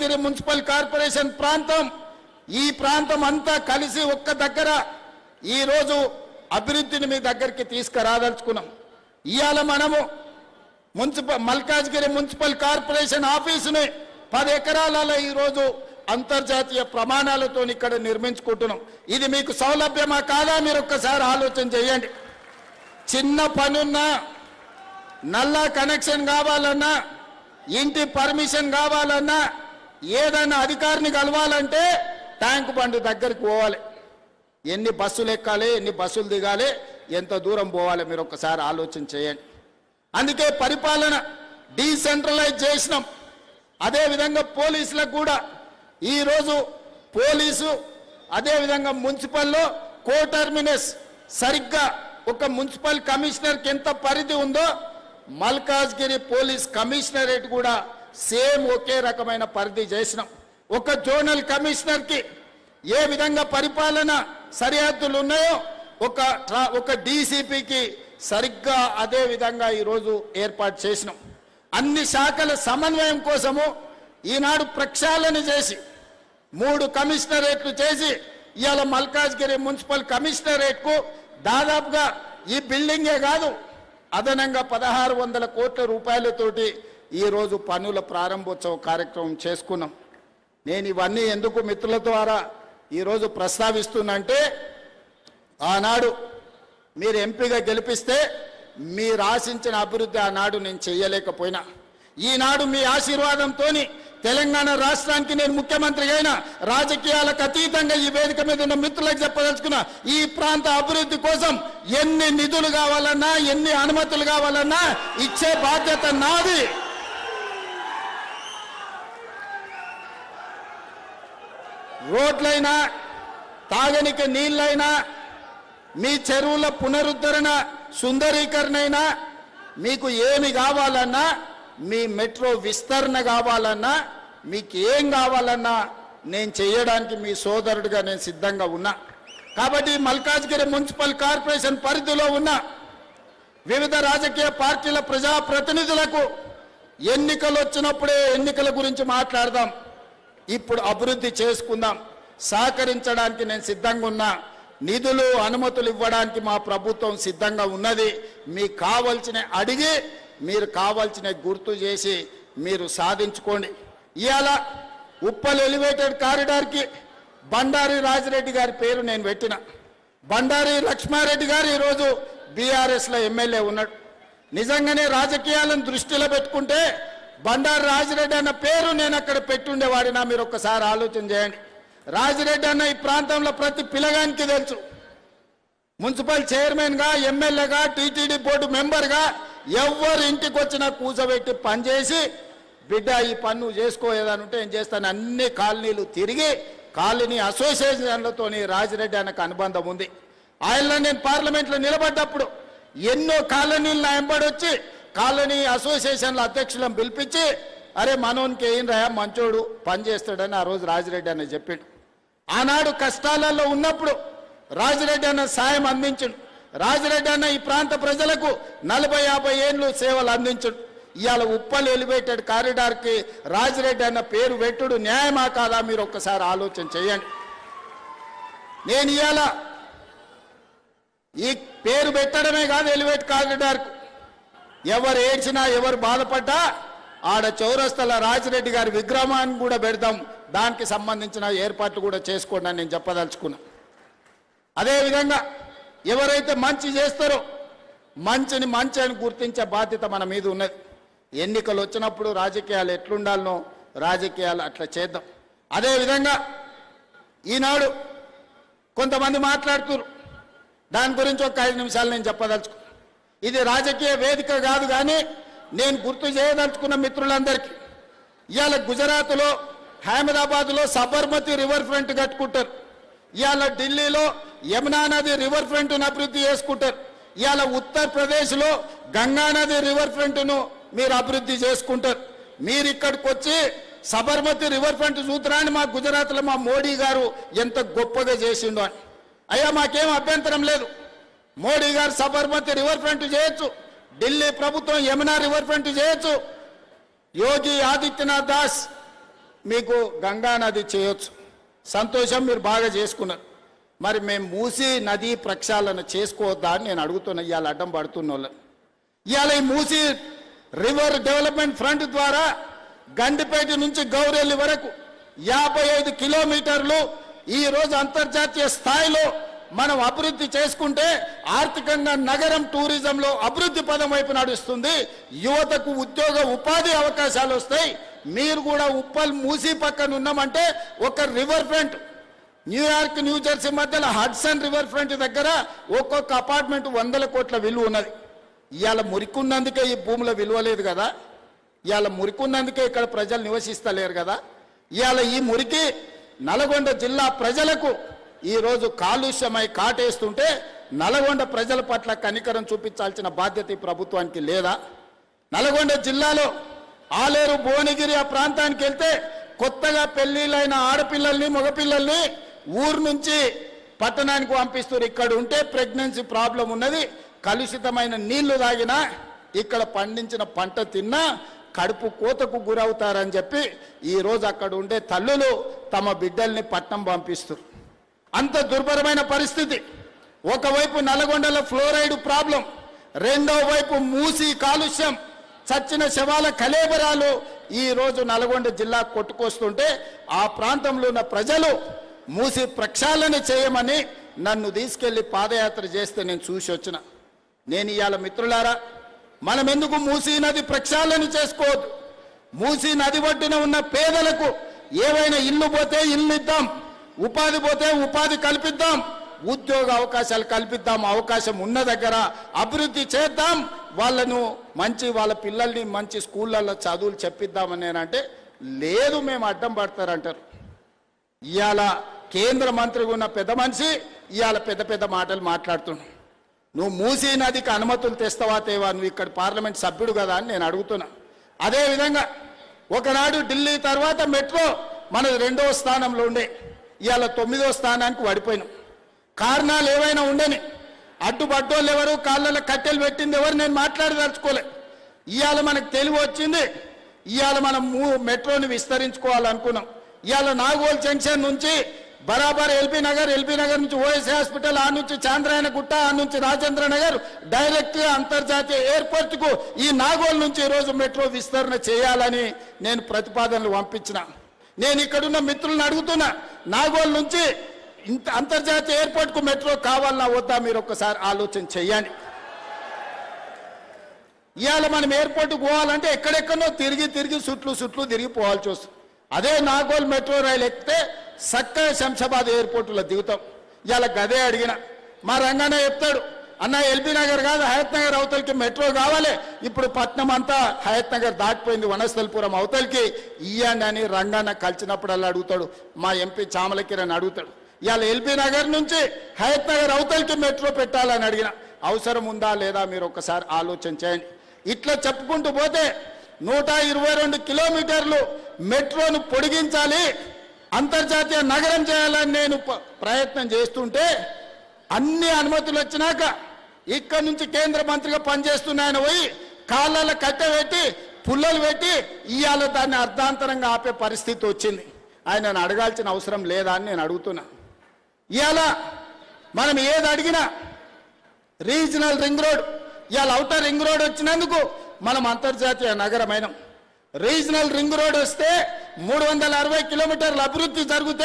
Malkajgiri municipal corporation ప్రాంతం ఈ ప్రాంతం అంతా కలిసి ఒక్క దగ్గర ఈ రోజు అభివృద్ధిని మీ దగ్గరికి తీసుకురాదలుచుకున్నాం. ఇయాల మనము మల్కాజ్గిరి మున్సిపల్ కార్పొరేషన్ ఆఫీసుని 10 ఎకరాలలో ఈ రోజు అంతర్జాతీయ ప్రమాణాలతో ఇక్కడ నిర్మించుకుంటున్నాం. ఇది మీకు సౌలభ్యమా కాదా మీరు ఒక్కసారి ఆలోచన చేయండి. చిన్న పనున్నా, నల్లా కనెక్షన్ కావాలన్నా, ఇంటి పర్మిషన్ కావాలన్నా, ఏదైనా అధికారిని కలవాలంటే ట్యాంక్ బండ్ దగ్గరికి పోవాలి. ఎన్ని బస్సులు ఎక్కాలి, ఎన్ని బస్సులు దిగాలి, ఎంత దూరం పోవాలి మీరు ఒక్కసారి ఆలోచన చేయండి. అందుకే పరిపాలన డీసెంట్రలైజ్ చేసినాం. అదేవిధంగా పోలీసులకు కూడా ఈరోజు పోలీసు అదేవిధంగా మున్సిపల్లో కోటర్మినస్ సరిగ్గా ఒక మున్సిపల్ కమిషనర్కి ఎంత పరిధి ఉందో మల్కాజ్గిరి పోలీస్ కమిషనరేట్ కూడా సేమ్ ఒకే రకమైన పరిధి చేసినాం. ఒక జోనల్ కమిషనర్కి ఏ విధంగా పరిపాలన సరిహద్దులు ఉన్నాయో ఒక డీసీపీకి సరిగ్గా అదే విధంగా ఈరోజు ఏర్పాటు చేసినాం. అన్ని శాఖల సమన్వయం కోసము ఈనాడు ప్రక్షాళన చేసి 3 కమిషనరేట్లు చేసి ఇవాళ మల్కాజ్గిరి మున్సిపల్ కమిషనరేట్కు దాదాపుగా ఈ బిల్డింగే కాదు అదనంగా 1600 కోట్ల రూపాయలతోటి ఈరోజు పనుల ప్రారంభోత్సవ కార్యక్రమం చేసుకున్నాం. నేను ఇవన్నీ ఎందుకు మిత్రుల ద్వారా ఈరోజు ప్రస్తావిస్తున్నంటే ఆనాడు మీరు ఎంపీగా గెలిపిస్తే మీరు ఆశించిన అభివృద్ధి ఆనాడు నేను చేయలేకపోయినా ఈనాడు మీ ఆశీర్వాదంతో తెలంగాణ రాష్ట్రానికి నేను ముఖ్యమంత్రి అయినా రాజకీయాలకు అతీతంగా ఈ వేదిక మీద ఉన్న మిత్రులకు చెప్పదలుచుకున్నా ఈ ప్రాంత అభివృద్ధి కోసం ఎన్ని నిధులు కావాలన్నా ఎన్ని అనుమతులు కావాలన్నా ఇచ్చే బాధ్యత నాది. రోడ్లైనా తాగనికి నీళ్ళైనా మీ చెరువుల పునరుద్ధరణ సుందరీకరణ అయినా మీకు ఏమి కావాలన్నా మీ మెట్రో విస్తరణ కావాలన్నా మీకు ఏం కావాలన్నా నేను చేయడానికి మీ సోదరుడిగా నేను సిద్ధంగా ఉన్నా. కాబట్టి మల్కాజ్గిరి మున్సిపల్ కార్పొరేషన్ పరిధిలో ఉన్న వివిధ రాజకీయ పార్టీల ప్రజాప్రతినిధులకు ఎన్నికలు వచ్చినప్పుడే ఎన్నికల గురించి మాట్లాడదాం. ఇప్పుడు అభివృద్ధి చేసుకుందాం. సహకరించడానికి నేను సిద్ధంగా ఉన్నా. నిధులు అనుమతులు ఇవ్వడానికి మా ప్రభుత్వం సిద్ధంగా ఉన్నది. మీకు కావాల్సిన అడిగి మీరు కావాల్సిన గుర్తు చేసి మీరు సాధించుకోండి. ఇవాళ ఉప్పల్ ఎలివేటెడ్ కారిడార్కి బండారి రాజిరెడ్డి గారి పేరు నేను పెట్టిన. బండారి లక్ష్మారెడ్డి గారు ఈరోజు బీఆర్ఎస్లో ఎమ్మెల్యే ఉన్నాడు. నిజంగానే రాజకీయాలను దృష్టిలో పెట్టుకుంటే బండారి రాజిరెడ్డి అన్న పేరు నేను అక్కడ పెట్టుండేవాడినా మీరు ఒక్కసారి ఆలోచన చేయండి. రాజిరెడ్డి అన్న ఈ ప్రాంతంలో ప్రతి పిల్లగానికి తెలుసు. మున్సిపల్ చైర్మన్గా, ఎమ్మెల్యేగా, టీటీడీ బోర్డు మెంబర్గా ఎవరు ఇంటికి వచ్చినా కూర్చోబెట్టి పనిచేసి బిడ్డ ఈ పన్ను చేసుకోలేదనుంటే ఏం చేస్తాను అన్ని కాలనీలు తిరిగి కాలనీ అసోసియేషన్లతో రాజిరెడ్డి అన్నకు అనుబంధం ఉంది. ఆయనలో నేను పార్లమెంట్లో నిలబడ్డప్పుడు ఎన్నో కాలనీలు నా వెంబడొచ్చి కాలనీ అసోసియేషన్ల అధ్యక్షులను పిలిపించి అరే మనోనికి ఏం రా మంచోడు పనిచేస్తాడని ఆ రోజు రాజిరెడ్డి అన్న చెప్పాడు. ఆనాడు కష్టాలలో ఉన్నప్పుడు రాజిరెడ్డి అన్న సాయం అందించడు. రాజిరెడ్డి అన్న ఈ ప్రాంత ప్రజలకు 40-50 ఏళ్ళు సేవలు అందించడు. ఇవాళ ఉప్పల్ ఎలివేటెడ్ కారిడార్కి రాజిరెడ్డి అన్న పేరు పెట్టుడు న్యాయమా కాదా మీరు ఒక్కసారి ఆలోచన చేయండి. నేను ఇవాళ ఈ పేరు పెట్టడమే కాదు ఎలివేట్ కారిడార్కు ఎవరు ఏడ్చినా ఎవరు బాధపడ్డా ఆడ చౌరస్తల రాజిరెడ్డి గారి విగ్రహాన్ని కూడా పెడదాం. దానికి సంబంధించిన ఏర్పాట్లు కూడా చేసుకోండి అని నేను చెప్పదలుచుకున్నా. అదేవిధంగా ఎవరైతే మంచి చేస్తారో మంచిని మంచి అని గుర్తించే బాధ్యత మన మీద ఉన్నది. ఎన్నికలు వచ్చినప్పుడు రాజకీయాలు ఎట్లుండాలనో రాజకీయాలు అట్లా చేద్దాం. అదేవిధంగా ఈనాడు కొంతమంది మాట్లాడుతున్నారు. దాని గురించి ఒక 5 నిమిషాలు నేను చెప్పదలుచుకున్నా. ఇది రాజకీయ వేదిక కాదు, కానీ నేను గుర్తు చేయదలుచుకున్న మిత్రులందరికీ ఇవాళ గుజరాత్లో అహ్మదాబాద్లో సబర్మతి రివర్ ఫ్రంట్ కట్టుకుంటారు. ఇవాళ ఢిల్లీలో యమునా నది రివర్ ఫ్రంట్ను అభివృద్ధి చేసుకుంటారు. ఇవాళ ఉత్తరప్రదేశ్లో గంగా నది రివర్ ఫ్రంట్ను మీరు అభివృద్ధి చేసుకుంటారు. మీరు ఇక్కడికి వచ్చి సబర్మతి రివర్ ఫ్రంట్ చూద్దామని మా గుజరాత్లో మా మోడీ గారు ఎంత గొప్పగా చేసిండో అని. అయ్యా మాకేం అభ్యంతరం లేదు. మోడీ గారు సబర్మతి రివర్ ఫ్రంట్ చేయొచ్చు, ఢిల్లీ ప్రభుత్వం యమునా రివర్ ఫ్రంట్ చేయొచ్చు. యోగి ఆదిత్యనాథ్ దాస్ మీకు గంగా నది చేయొచ్చు, సంతోషం, మీరు బాగా చేసుకున్నారు. మరి మేము మూసీ నది ప్రక్షాళన చేసుకోవద్దా అని నేను అడుగుతున్నా. ఇవాళ అడ్డం పడుతున్న వాళ్ళని. ఇవాళ ఈ మూసీ రివర్ డెవలప్మెంట్ ఫ్రంట్ ద్వారా గండిపేట నుంచి గౌరెల్లి వరకు 55 కిలోమీటర్లు ఈరోజు అంతర్జాతీయ స్థాయిలో మనం అభివృద్ధి చేసుకుంటే ఆర్థికంగా నగరం టూరిజంలో అభివృద్ధి పదం వైపు నడుస్తుంది. యువతకు ఉద్యోగ ఉపాధి అవకాశాలు వస్తాయి. మీరు కూడా ఉప్పల్ మూసీ పక్కన ఉన్నామంటే ఒక రివర్ ఫ్రంట్, న్యూయార్క్ న్యూజెర్సీ మధ్యలో హడ్సన్ రివర్ ఫ్రంట్ దగ్గర ఒక్కొక్క అపార్ట్మెంట్ 100 కోట్ల విలువ ఉన్నది. ఇవాళ మురికున్నందుకే ఈ భూమిలో విలువ లేదు కదా, ఇవాళ మురికున్నందుకే ఇక్కడ ప్రజలు నివసిస్తలేరు కదా. ఇవాళ ఈ మురికి నల్గొండ జిల్లా ప్రజలకు ఈరోజు కాలుష్యమై కాటేస్తుంటే నల్గొండ ప్రజల పట్ల కనికరం చూపించాల్సిన బాధ్యత ఈ ప్రభుత్వానికి లేదా? నల్గొండ జిల్లాలో ఆలేరు భువనగిరి ఆ ప్రాంతానికి వెళ్తే కొత్తగా పెళ్లిళ్ళైన ఆడపిల్లల్ని మగపిల్లల్ని ఊరు నుంచి పట్టణానికి పంపిస్తారు. ఇక్కడ ఉంటే ప్రెగ్నెన్సీ ప్రాబ్లం ఉన్నది, కలుషితమైన నీళ్లు తాగినా ఇక్కడ పండించిన పంట తిన్నా కడుపు కోతకు గురవుతారని చెప్పి ఈరోజు అక్కడ ఉండే తల్లులు తమ బిడ్డల్ని పట్నం పంపిస్తారు. అంత దుర్భరమైన పరిస్థితి. ఒకవైపు నల్గొండలో ఫ్లోరైడ్ ప్రాబ్లం, రెండో వైపు మూసి కాలుష్యం, చచ్చిన శవాల కలేబరాలు ఈరోజు నల్గొండ జిల్లా కొట్టుకొస్తుంటే ఆ ప్రాంతంలో ఉన్న ప్రజలు మూసి ప్రక్షాళన చేయమని నన్ను తీసుకెళ్లి పాదయాత్ర చేస్తే నేను చూసి వచ్చిన. నేను ఇవాళ మిత్రులారా, మనం ఎందుకు మూసీ నది ప్రక్షాళన చేసుకోవద్దు? మూసీ నది ఒడ్డున ఉన్న పేదలకు ఏవైనా ఇల్లు పోతే ఇల్లు ఇద్దాం, ఉపాధి పోతే ఉపాధి కల్పిద్దాం, ఉద్యోగ అవకాశాలు కల్పిద్దాం. అవకాశం ఉన్న దగ్గర అభివృద్ధి చేద్దాం, వాళ్ళను వాళ్ళ పిల్లల్ని మంచి స్కూళ్ళల్లో చదువులు చెప్పిద్దామని నేనంటే లేదు, మేము అడ్డం పడతారంటారు. ఇవాళ కేంద్ర మంత్రిగా ఉన్న పెద్ద మనిషి ఇవాళ పెద్ద పెద్ద మాటలు మాట్లాడుతున్నాడు. నువ్వు మూసీ నదికి అనుమతులు తెస్తావా తేవా? నువ్వు ఇక్కడ పార్లమెంట్ సభ్యుడు కదా అని నేను అడుగుతున్నా. అదేవిధంగా ఒకనాడు ఢిల్లీ తర్వాత మెట్రో మనది 2వ స్థానంలో ఉండే, ఇవాళ 9వ స్థానానికి పడిపోయినాం. కారణాలు ఏవైనా ఉండని, అడ్డుపడ్డోళ్ళు ఎవరు, కాళ్ళలో కట్టెలు పెట్టింది ఎవరు, నేను మాట్లాడదలుచుకోలే. ఇవాళ మనకు తెలివి వచ్చింది, ఇవాళ మనం మెట్రోని విస్తరించుకోవాలనుకున్నాం. ఇవాళ నాగోల్ జంక్షన్ నుంచి బరాబర్ ఎల్బీ నగర్ నుంచి ఓఎస్ హాస్పిటల్, ఆ నుంచి చాంద్రాయణ గుట్ట, ఆ నుంచి రాజేంద్ర నగర్, డైరెక్ట్ అంతర్జాతీయ ఎయిర్పోర్ట్ కు ఈ నాగోల్ నుంచి ఈరోజు మెట్రో విస్తరణ చేయాలని నేను ప్రతిపాదనలు పంపించిన. నేను ఇక్కడున్న మిత్రులను అడుగుతున్నా, నాగోల్ నుంచి అంతర్జాతీయ ఎయిర్పోర్ట్ కు మెట్రో కావాలన్నా వద్దా? మీరు ఒక్కసారి ఆలోచన చెయ్యండి. ఇవాళ మనం ఎయిర్పోర్ట్కు పోవాలంటే ఎక్కడెక్కడో తిరిగి చుట్లు తిరిగి పోవాల్సి వస్తుంది. అదే నాగోల్ మెట్రో రైలు ఎక్కితే చక్కగా శంషాబాద్ ఎయిర్పోర్టులో దిగుతాం. ఇవాళ గదే అడిగిన, మా రంగన్న చెప్తాడు, అన్న ఎల్బీ నగర్ కాదు హయత్ నగర్ అవతలకి మెట్రో కావాలి, ఇప్పుడు పట్నం అంతా హయత్ నగర్ దాటిపోయింది, వనస్థలిపురం అవతలకి ఇయ్యండి అని రంగన్న కలిసినప్పుడల్లా అడుగుతాడు. మా ఎంపీ చామల కిరణ్ అడుగుతాడు, ఇవాళ ఎల్బీ నగర్ నుంచి హయత్ నగర్ అవతలకి మెట్రో పెట్టాలని అడిగిన. అవసరం ఉందా లేదా మీరు ఒకసారి ఆలోచన చేయండి. ఇట్లా చెప్పుకుంటూ పోతే 122 కిలోమీటర్లు మెట్రోను పొడిగించాలి, అంతర్జాతీయ నగరం చేయాలని నేను ప్రయత్నం చేస్తుంటే అన్ని అనుమతులు వచ్చినాక ఇక్కడి నుంచి కేంద్ర మంత్రిగా పనిచేస్తున్న ఆయన పోయి కాళ్ళలో కట్టెపెట్టి పుల్లలు పెట్టి ఇవాళ దాన్ని అర్ధాంతరంగా ఆపే పరిస్థితి వచ్చింది. ఆయనను అడగాల్సిన అవసరం లేదా అని నేను అడుగుతున్నా. ఇవాళ మనం ఏది అడిగినా రీజనల్ రింగ్ రోడ్, ఇవాళ ఔటర్ రింగ్ రోడ్ వచ్చినందుకు మనం అంతర్జాతీయ నగరమైనాం. రీజనల్ రింగ్ రోడ్ వస్తే 360 కిలోమీటర్ల అభివృద్ధి జరుగుతుంది.